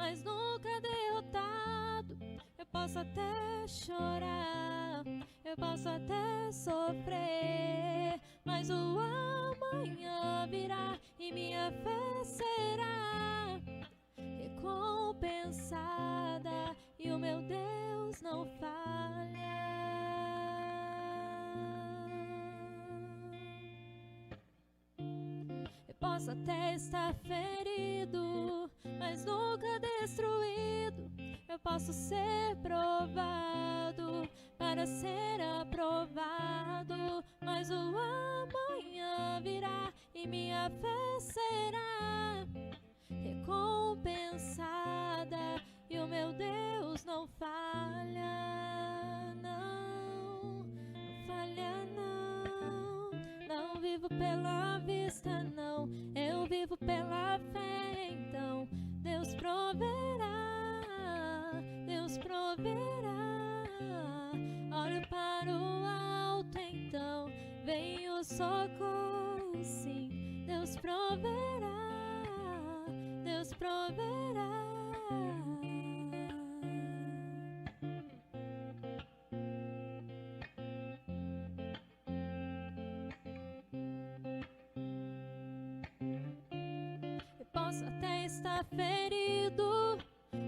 mas nunca derrotado. Eu posso até chorar, eu posso até sofrer, mas o amanhã virá e minha fé será recompensada e o meu Deus não falha. Eu posso até estar ferido, mas nunca destruído. Eu posso ser provado para ser aprovado, mas o amanhã virá e minha fé será recompensada e o meu Deus não falha, não, não falha não. Não vivo pela vista não, eu vivo pela fé. Então Deus proverá, Deus proverá. Olho para o alto, então vem o socorro, sim. Deus proverá, Deus proverá. Eu posso até estar ferido,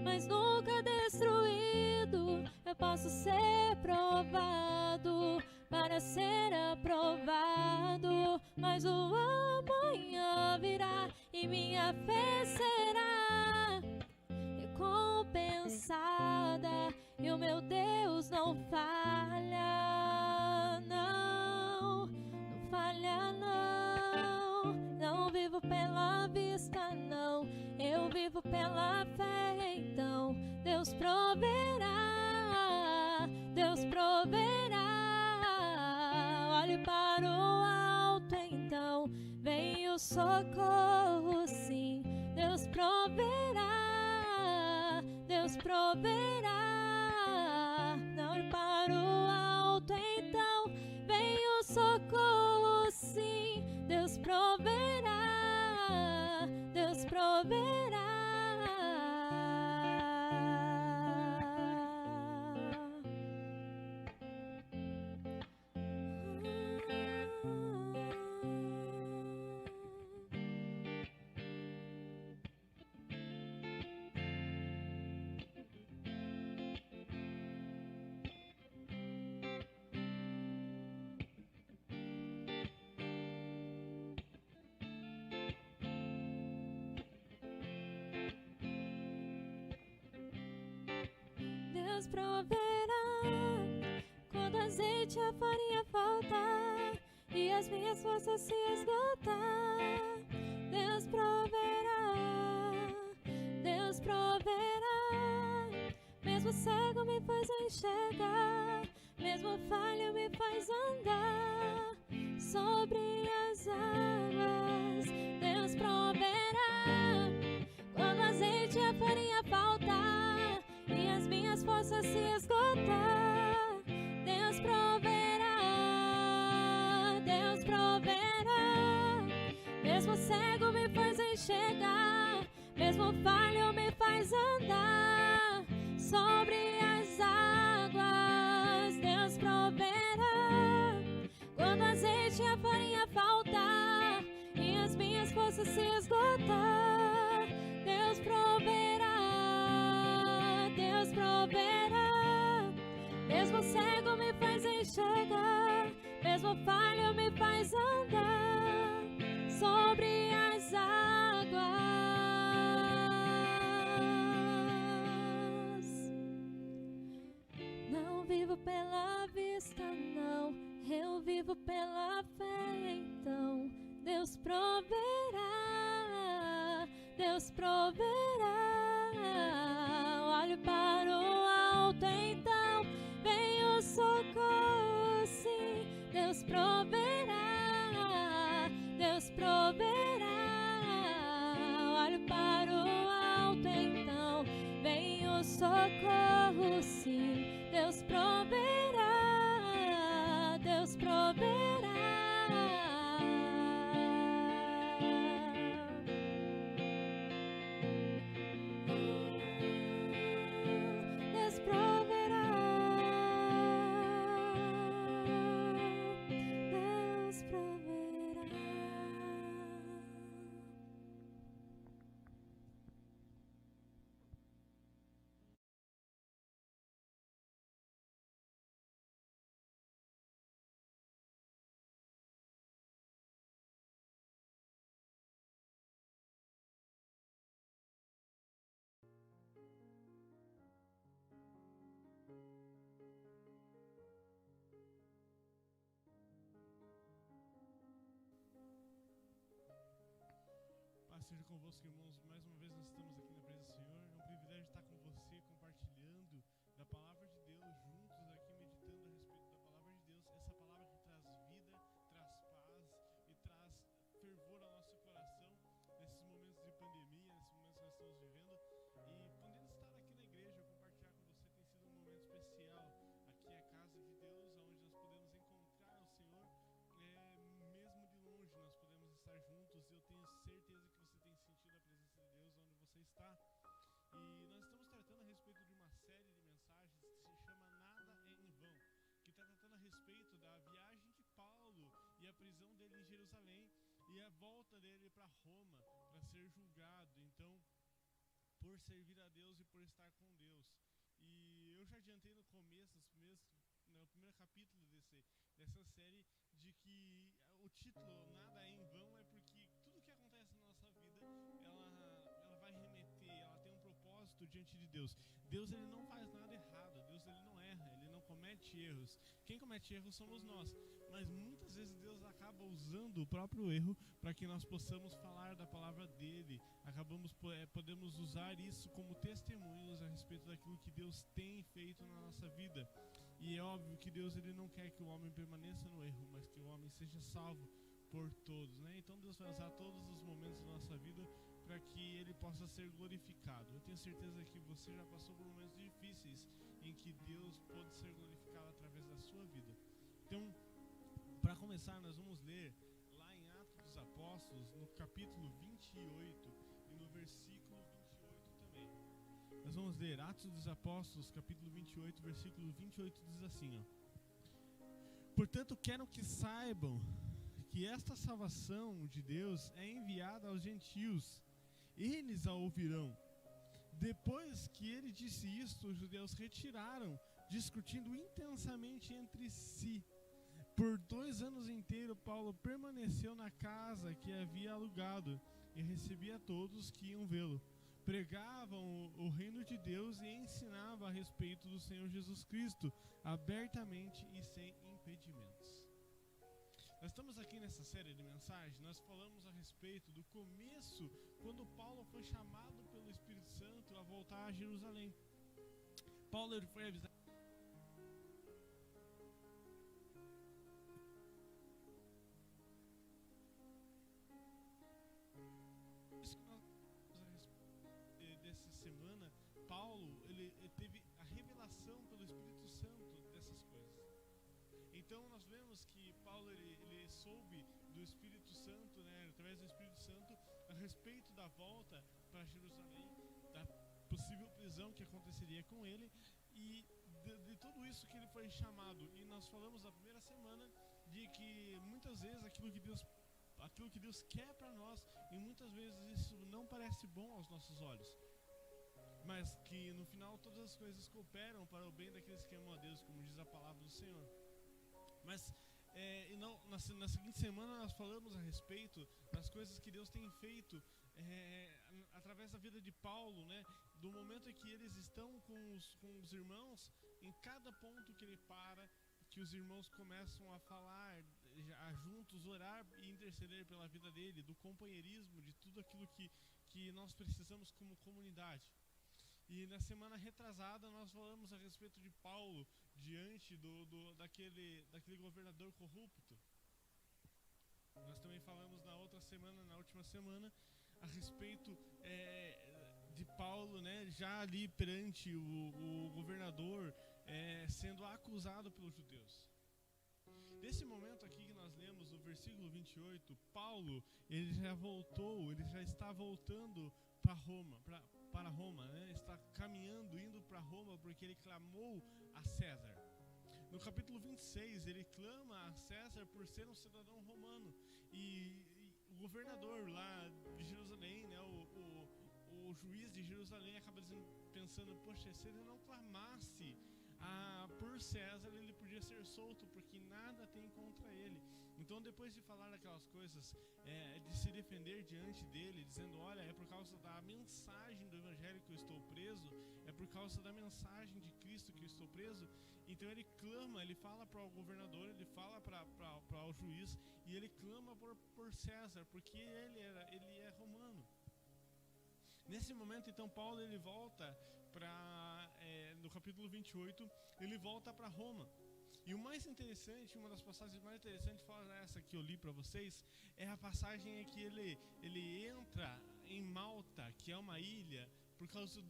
mas nunca destruído. Eu posso ser provado para ser aprovado, mas o amanhã virá e minha fé será recompensada e o meu Deus não falha, não, não falha não. Não vivo pela vista não, eu vivo pela fé. Então Deus proverá, Deus proverá. Olhe para o alto, então vem o socorro, sim. Deus proverá, Deus proverá. Olhe para o alto, então vem o socorro, sim. Deus proverá, Deus proverá. Deus proverá quando o azeite e a farinha faltar e as minhas forças se esgotar. Deus proverá, Deus proverá. Mesmo cego me faz enxergar, mesmo falho me faz andar sobre as águas. Deus proverá quando o azeite e a farinha faltar e as minhas forças se esgotar. Deus proverá, Deus proverá. Mesmo cego me faz enxergar, mesmo falho me faz andar sobre as águas. Deus proverá quando o azeite e a farinha faltar e as minhas forças se esgotar. Deus proverá, Deus proverá. Mesmo cego me faz enxergar, mesmo falho me faz andar sobre as águas. Não vivo pela vista, não, eu vivo pela fé. Então Deus proverá, Deus proverá. Olho para o alto, então vem o socorro, sim. Deus proverá, Deus proverá. Olho para o alto, então vem o socorro, sim. Deus proverá, Deus proverá. seja convosco, irmãos. Mais uma vez nós estamos aqui na presença do Senhor. É um privilégio estar com você, compartilhando da palavra de Deus, juntos aqui meditando a respeito da palavra de Deus. Essa palavra que traz vida, traz paz e traz fervor ao nosso coração nesses momentos de pandemia, nesses momentos que nós estamos vivendo. E podendo estar aqui na igreja, compartilhar com você tem sido um momento especial. Aqui é a casa de Deus, onde nós podemos encontrar o Senhor. Mesmo de longe nós podemos estar juntos, e eu tenho certeza que você tem sentido a presença de Deus onde você está. E nós estamos tratando a respeito de uma série de mensagens que se chama Nada é em Vão, que está tratando a respeito da viagem de Paulo e a prisão dele em Jerusalém e a volta dele para Roma para ser julgado, então, por servir a Deus e por estar com Deus. E eu já adiantei no começo, no primeiro capítulo dessa série, de que o título Nada é em Vão é porque tudo que acontece na nossa vida, ela vai remeter, ela tem um propósito diante de Deus. Deus, ele não faz nada errado, Deus, ele não erra, ele não comete erros. Quem comete erros somos nós, mas muitas vezes Deus acaba usando o próprio erro para que nós possamos falar da palavra dele. Podemos usar isso como testemunhos a respeito daquilo que Deus tem feito na nossa vida. E é óbvio que Deus, ele não quer que o homem permaneça no erro, mas que o homem seja salvo por todos, né? Então Deus vai usar todos os momentos da nossa vida para que ele possa ser glorificado. Eu tenho certeza que você já passou por momentos difíceis em que Deus pode ser glorificado através da sua vida. Então, para começar, nós vamos ler lá em Atos dos Apóstolos, no capítulo 28 e no versículo 28 também. Nós vamos ler Atos dos Apóstolos, capítulo 28, versículo 28, diz assim, ó: Portanto, quero que saibam que esta salvação de Deus é enviada aos gentios. Eles a ouvirão. Depois que ele disse isto, os judeus retiraram, discutindo intensamente entre si. Por 2 anos inteiros, Paulo permaneceu na casa que havia alugado e recebia todos que iam vê-lo. Pregavam o reino de Deus e ensinava a respeito do Senhor Jesus Cristo, abertamente e sem impedimentos. Nós estamos aqui nessa série de mensagens, nós falamos a respeito do começo, quando Paulo foi chamado pelo Espírito Santo a voltar a Jerusalém. Paulo, ele foi avisado dessa semana. Paulo, ele teve a revelação pelo Espírito Santo dessas coisas. Então nós vemos que Paulo, ele soube do Espírito Santo, né, através do Espírito Santo, a respeito da volta para Jerusalém, da possível prisão que aconteceria com ele e de tudo isso que ele foi chamado. E nós falamos na primeira semana de que muitas vezes aquilo que Deus quer para nós, e muitas vezes isso não parece bom aos nossos olhos, mas que no final todas as coisas cooperam para o bem daqueles que amam a Deus, como diz a palavra do Senhor. Mas na seguinte semana nós falamos a respeito das coisas que Deus tem feito através da vida de Paulo, né? Do momento em que eles estão com os irmãos, em cada ponto que ele para, que os irmãos começam a falar, a juntos orar e interceder pela vida dele, do companheirismo, de tudo aquilo que nós precisamos como comunidade. E na semana retrasada nós falamos a respeito de Paulo diante daquele governador corrupto. Nós também falamos na última semana, a respeito de Paulo, né, já ali perante o governador, sendo acusado pelos judeus. Nesse momento aqui que nós lemos, no versículo 28, Paulo, ele já está voltando para Roma, né? Está caminhando, indo para Roma, porque ele clamou a César. No capítulo 26, ele clama a César por ser um cidadão romano. E o governador lá de Jerusalém, né, o juiz de Jerusalém, acaba pensando, poxa, se ele não clamasse por César, ele podia ser solto, porque nada tem contra ele. Então, depois de falar aquelas coisas, de se defender diante dele, dizendo, olha, é por causa da mensagem do evangelho que eu estou preso, é por causa da mensagem de Cristo que eu estou preso. Então ele clama, ele fala para o governador, ele fala para o juiz, e ele clama por César, porque ele é romano. Nesse momento, então, Paulo ele volta no capítulo 28, ele volta para Roma. E o mais interessante, uma das passagens mais interessantes, fora essa que eu li para vocês, é a passagem em que ele entra em Malta, que é uma ilha, por causa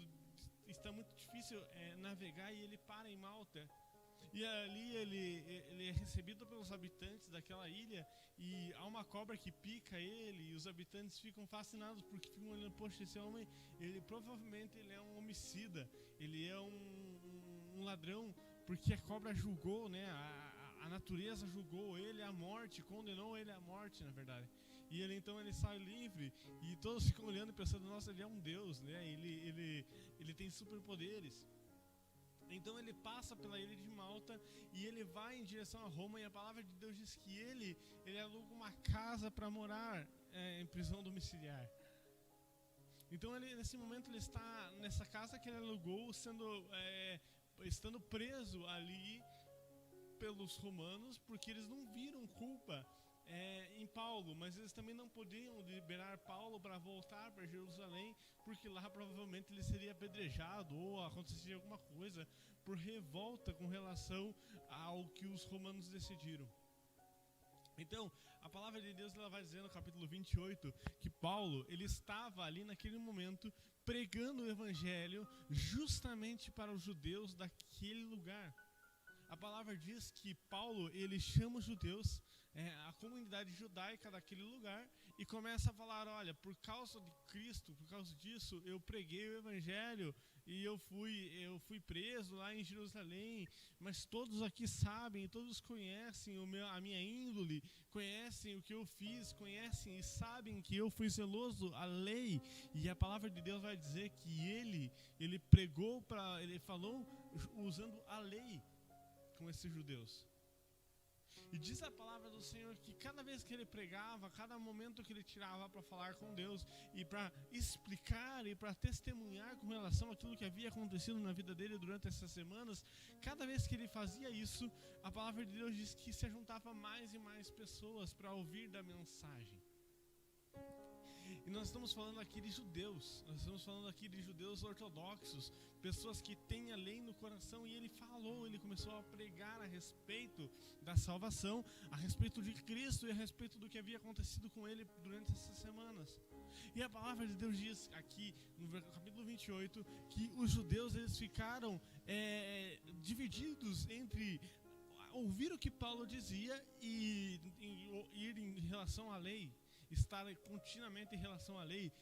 está muito difícil navegar, e ele para em Malta. E ali ele é recebido pelos habitantes daquela ilha, e há uma cobra que pica ele, e os habitantes ficam fascinados, porque ficam olhando, poxa, esse homem, provavelmente ele é um homicida, ele é um ladrão, porque a cobra julgou, né, a natureza julgou ele à morte, condenou ele à morte, na verdade. E ele sai livre, e todos ficam olhando e pensando, nossa, ele é um deus, né, ele tem superpoderes. Então ele passa pela ilha de Malta e ele vai em direção a Roma, e a palavra de Deus diz que ele aluga uma casa para morar em prisão domiciliar. Então nesse momento ele está nessa casa que ele alugou, estando preso ali pelos romanos, porque eles não viram culpa em Paulo, mas eles também não podiam liberar Paulo para voltar para Jerusalém, porque lá provavelmente ele seria apedrejado ou aconteceria alguma coisa por revolta com relação ao que os romanos decidiram. Então, a palavra de Deus ela vai dizer no capítulo 28 que Paulo ele estava ali naquele momento pregando o evangelho justamente para os judeus daquele lugar. A palavra diz que Paulo ele chama os judeus, a comunidade judaica daquele lugar, e começa a falar, olha, por causa de Cristo, por causa disso, eu preguei o evangelho e eu fui preso lá em Jerusalém, mas todos aqui sabem, todos conhecem a minha índole, conhecem o que eu fiz, conhecem e sabem que eu fui zeloso à lei. E a palavra de Deus vai dizer que ele pregou, ele falou usando a lei com esses judeus. E diz a palavra do Senhor que cada vez que ele pregava, cada momento que ele tirava para falar com Deus e para explicar e para testemunhar com relação àquilo que havia acontecido na vida dele durante essas semanas, cada vez que ele fazia isso, a palavra de Deus diz que se juntava mais e mais pessoas para ouvir da mensagem. E nós estamos falando aqui de judeus, nós estamos falando aqui de judeus ortodoxos, pessoas que têm a lei no coração, e ele começou a pregar a respeito da salvação, a respeito de Cristo e a respeito do que havia acontecido com ele durante essas semanas. E a palavra de Deus diz aqui no capítulo 28 que os judeus eles ficaram divididos entre ouvir o que Paulo dizia e ir em relação à lei, estar continuamente em relação à lei,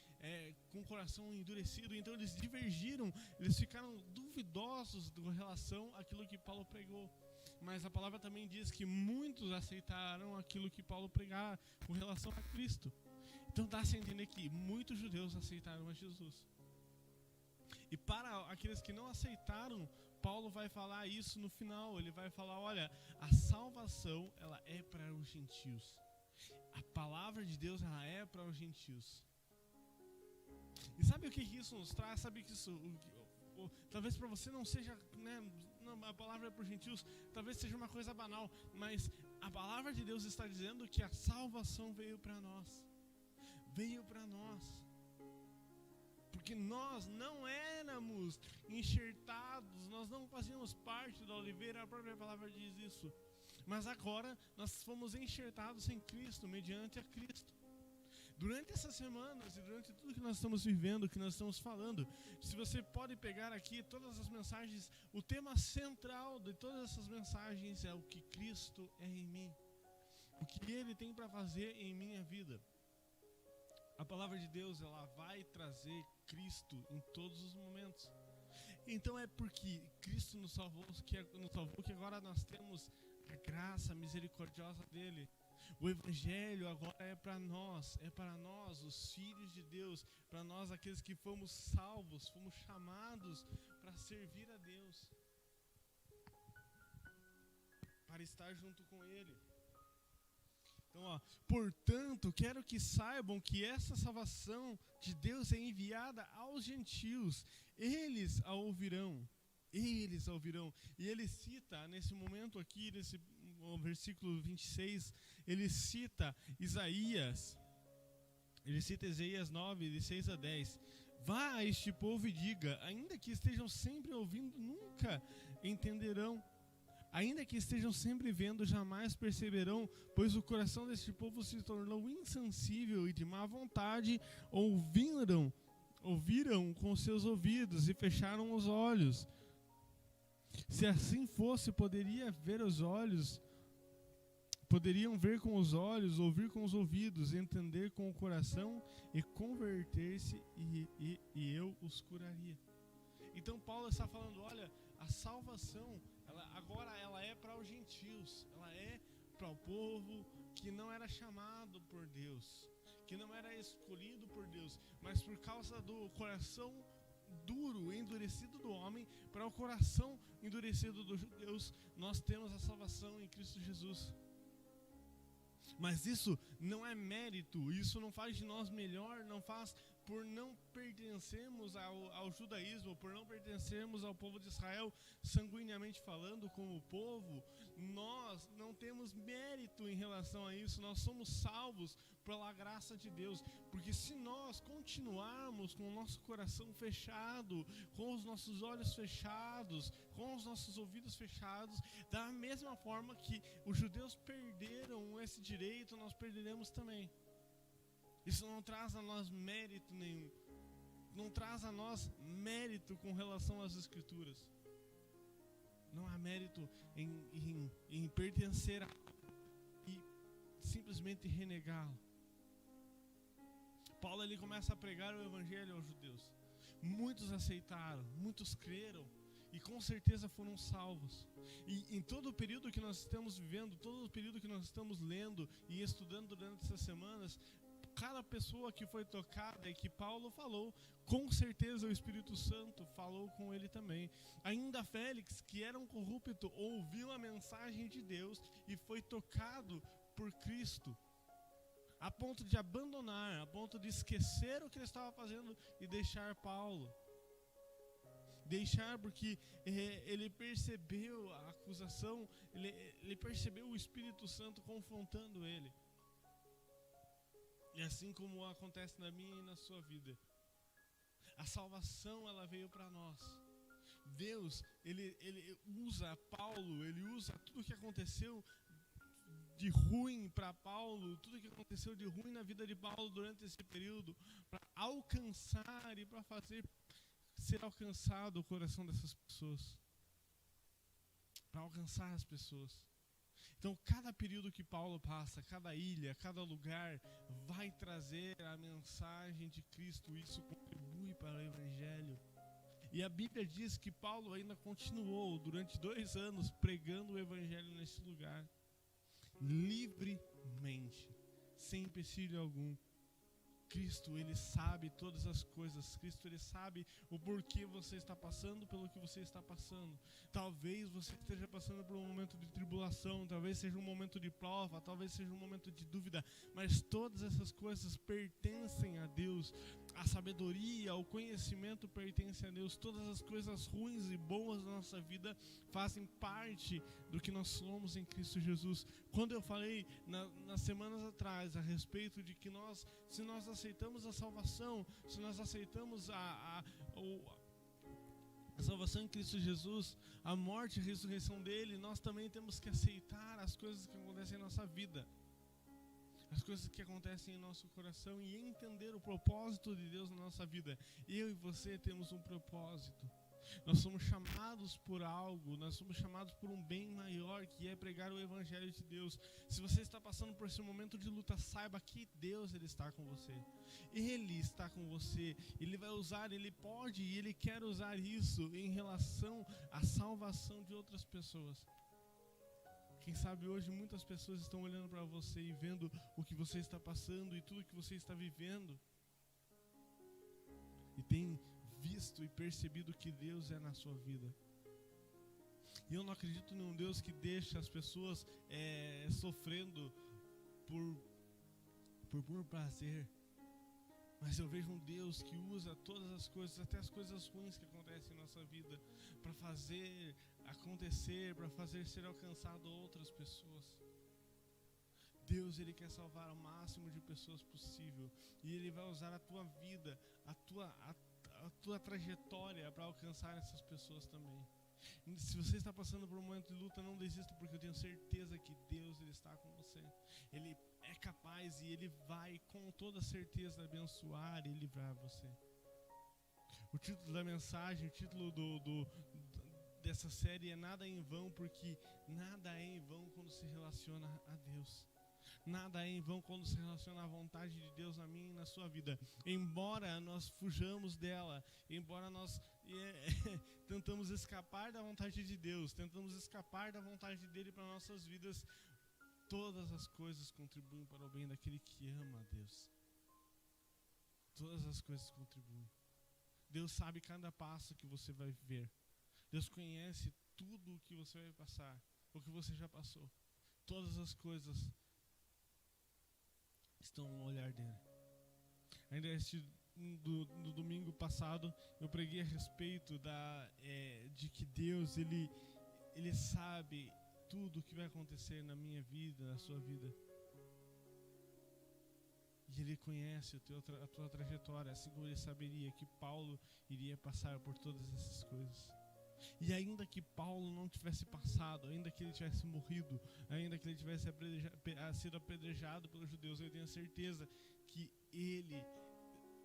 com o coração endurecido. Então eles divergiram, eles ficaram duvidosos com relação àquilo que Paulo pregou. Mas a palavra também diz que muitos aceitaram aquilo que Paulo pregava com relação a Cristo. Então dá-se a entender que muitos judeus aceitaram a Jesus. E para aqueles que não aceitaram, Paulo vai falar isso no final. Ele vai falar, olha, a salvação ela é para os gentios. A palavra de Deus ela é para os gentios. E sabe o que isso nos traz? Sabe que isso, talvez para você não seja, né, a palavra é para os gentios, talvez seja uma coisa banal, mas a palavra de Deus está dizendo que a salvação veio para nós. Veio para nós. Porque nós não éramos enxertados, nós não fazíamos parte da oliveira, a própria palavra diz isso. Mas agora nós fomos enxertados em Cristo, mediante a Cristo. Durante essas semanas e durante tudo que nós estamos vivendo, que nós estamos falando, se você pode pegar aqui todas as mensagens, o tema central de todas essas mensagens é o que Cristo é em mim. O que Ele tem para fazer em minha vida. A palavra de Deus, ela vai trazer Cristo em todos os momentos. Então é porque Cristo nos salvou que agora nós temos a graça misericordiosa dele. O evangelho agora é para nós, os filhos de Deus, para nós aqueles que fomos salvos, fomos chamados para servir a Deus, para estar junto com Ele. Então, portanto, quero que saibam que essa salvação de Deus é enviada aos gentios. Eles a ouvirão. E ele cita, nesse momento aqui, no versículo 26, ele cita Isaías 9, de 6 a 10. Vá a este povo e diga: ainda que estejam sempre ouvindo, nunca entenderão. Ainda que estejam sempre vendo, jamais perceberão, pois o coração deste povo se tornou insensível e de má vontade, ouviram com seus ouvidos e fecharam os olhos. Se assim fosse, poderiam ver com os olhos, ouvir com os ouvidos, entender com o coração e converter-se, e eu os curaria. Então Paulo está falando: olha, a salvação agora ela é para os gentios, ela é para o povo que não era chamado por Deus, que não era escolhido por Deus, mas por causa do coração duro, endurecido do homem, para o coração endurecido dos judeus, nós temos a salvação em Cristo Jesus. Mas isso não é mérito, isso não faz de nós melhor, não faz por não pertencermos ao judaísmo, por não pertencermos ao povo de Israel, sanguineamente falando, como povo, nós não temos mérito em relação a isso, nós somos salvos pela graça de Deus, porque se nós continuarmos com o nosso coração fechado, com os nossos olhos fechados, com os nossos ouvidos fechados, da mesma forma que os judeus perderam esse direito, nós perderemos também. Isso não traz a nós mérito nenhum, não traz a nós mérito com relação às Escrituras. Não há mérito em pertencer a e simplesmente renegá-lo. Paulo ali começa a pregar o evangelho aos judeus. Muitos aceitaram, muitos creram e com certeza foram salvos. E em todo o período que nós estamos vivendo, todo o período que nós estamos lendo e estudando durante essas semanas, cada pessoa que foi tocada e que Paulo falou, com certeza o Espírito Santo falou com ele também. Ainda Félix, que era um corrupto, ouviu a mensagem de Deus e foi tocado por Cristo, a ponto de abandonar, a ponto de esquecer o que ele estava fazendo e deixar Paulo. Deixar porque ele percebeu a acusação, ele percebeu o Espírito Santo confrontando ele. E assim como acontece na minha e na sua vida, a salvação ela veio para nós. Deus, ele usa Paulo, ele usa tudo o que aconteceu de ruim para Paulo, tudo o que aconteceu de ruim na vida de Paulo durante esse período, para alcançar e para fazer ser alcançado o coração dessas pessoas, para alcançar as pessoas. Então, cada período que Paulo passa, cada ilha, cada lugar, vai trazer a mensagem de Cristo. Isso contribui para o Evangelho. E a Bíblia diz que Paulo ainda continuou durante 2 anos pregando o Evangelho nesse lugar, livremente, sem empecilho algum. Cristo, ele sabe todas as coisas. Cristo, ele sabe o porquê você está passando pelo que você está passando. Talvez você esteja passando por um momento de tribulação, talvez seja um momento de prova, talvez seja um momento de dúvida, mas todas essas coisas pertencem a Deus. A sabedoria, o conhecimento pertence a Deus. Todas as coisas ruins e boas da nossa vida fazem parte do que nós somos em Cristo Jesus. Quando eu falei nas semanas atrás a respeito de que se nós aceitamos a salvação, se nós aceitamos a salvação em Cristo Jesus, a morte e a ressurreição dele, nós também temos que aceitar as coisas que acontecem em nossa vida, as coisas que acontecem em nosso coração e entender o propósito de Deus na nossa vida. Eu e você temos um propósito. Nós somos chamados por algo, nós somos chamados por um bem maior, que é pregar o Evangelho de Deus. Se você está passando por esse momento de luta, saiba que Deus ele está com você. Ele está com você, Ele vai usar, Ele pode e Ele quer usar isso em relação à salvação de outras pessoas. Quem sabe hoje muitas pessoas estão olhando para você e vendo o que você está passando e tudo que você está vivendo, e tem visto e percebido que Deus é na sua vida. E eu não acredito num Deus que deixa as pessoas sofrendo por prazer. Mas eu vejo um Deus que usa todas as coisas, até as coisas ruins que acontecem em nossa vida, para fazer acontecer, para fazer ser alcançado outras pessoas. Deus, ele quer salvar o máximo de pessoas possível. E ele vai usar a tua vida, a tua trajetória para alcançar essas pessoas também. Se você está passando por um momento de luta, não desista, porque eu tenho certeza que Deus, Ele está com você. Ele é capaz e Ele vai com toda certeza abençoar e livrar você. O título da mensagem, o título dessa série é Nada é em Vão, porque nada é em vão quando se relaciona a Deus. Nada é em vão quando se relaciona à vontade de Deus na minha e na sua vida. Embora nós fujamos dela, embora nós tentamos escapar da vontade de Deus, tentamos escapar da vontade dele para nossas vidas, todas as coisas contribuem para o bem daquele que ama a Deus. Todas as coisas contribuem. Deus sabe cada passo que você vai viver. Deus conhece tudo o que você vai passar, o que você já passou. Todas as coisas estão no olhar dele. Ainda no domingo passado eu preguei a respeito de que Deus ele sabe tudo o que vai acontecer na minha vida, na sua vida, e Ele conhece a tua trajetória, assim como Ele saberia que Paulo iria passar por todas essas coisas. E ainda que Paulo não tivesse passado, ainda que ele tivesse morrido, ainda que ele tivesse sido apedrejado pelos judeus, eu tenho certeza que ele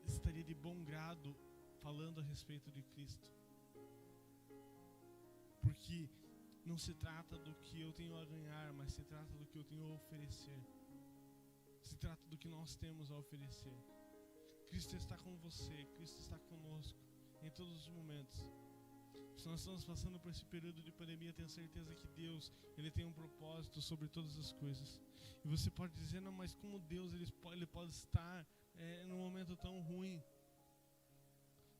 estaria de bom grado falando a respeito de Cristo. Porque não se trata do que eu tenho a ganhar, mas se trata do que eu tenho a oferecer. Se trata do que nós temos a oferecer. Cristo está com você, Cristo está conosco em todos os momentos. Se nós estamos passando por esse período de pandemia, tenho certeza que Deus, Ele tem um propósito sobre todas as coisas. E você pode dizer, não, mas como Deus ele pode estar num momento tão ruim?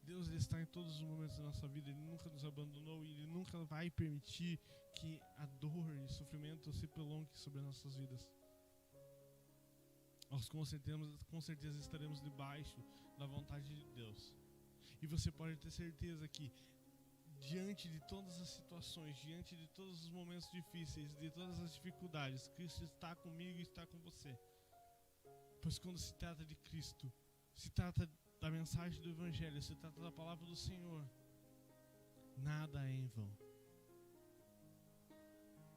Deus, Ele está em todos os momentos da nossa vida. Ele nunca nos abandonou e Ele nunca vai permitir que a dor e o sofrimento se prolongue sobre as nossas vidas. Nós com certeza estaremos debaixo da vontade de Deus. E você pode ter certeza que diante de todas as situações, diante de todos os momentos difíceis, de todas as dificuldades, Cristo está comigo e está com você. Pois quando se trata de Cristo, se trata da mensagem do Evangelho, se trata da palavra do Senhor, nada é em vão.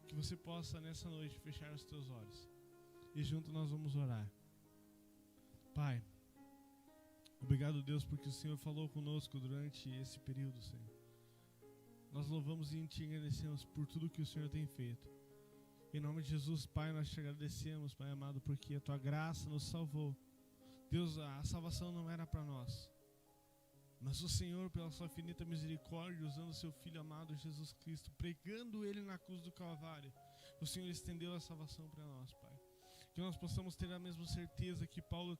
Que você possa nessa noite fechar os teus olhos e junto nós vamos orar. Pai, obrigado, Deus, porque o Senhor falou conosco durante esse período, Senhor. Nós louvamos e te agradecemos por tudo que o Senhor tem feito. Em nome de Jesus, Pai, nós te agradecemos, Pai amado, porque a tua graça nos salvou. Deus, a salvação não era para nós, mas o Senhor, pela sua infinita misericórdia, usando o seu Filho amado Jesus Cristo, pregando Ele na cruz do Calvário, o Senhor estendeu a salvação para nós, Pai. Que nós possamos ter a mesma certeza que Paulo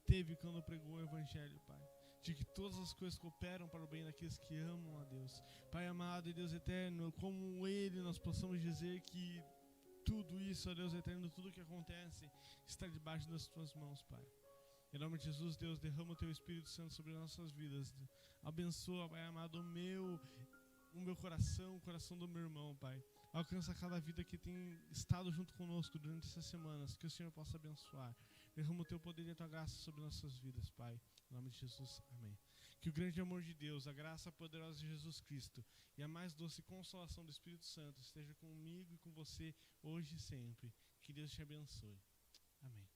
teve quando pregou o Evangelho, Pai. De que todas as coisas cooperam para o bem daqueles que amam a Deus. Pai amado e Deus eterno, como Ele, nós possamos dizer que tudo isso, ó Deus eterno, tudo que acontece está debaixo das tuas mãos, Pai. Em nome de Jesus, Deus, derrama o teu Espírito Santo sobre nossas vidas. Abençoa, Pai amado, o meu coração, o coração do meu irmão, Pai. Alcança cada vida que tem estado junto conosco durante essas semanas. Que o Senhor possa abençoar. Derrama o teu poder e a tua graça sobre nossas vidas, Pai. Em nome de Jesus, amém. Que o grande amor de Deus, a graça poderosa de Jesus Cristo e a mais doce consolação do Espírito Santo esteja comigo e com você hoje e sempre. Que Deus te abençoe. Amém.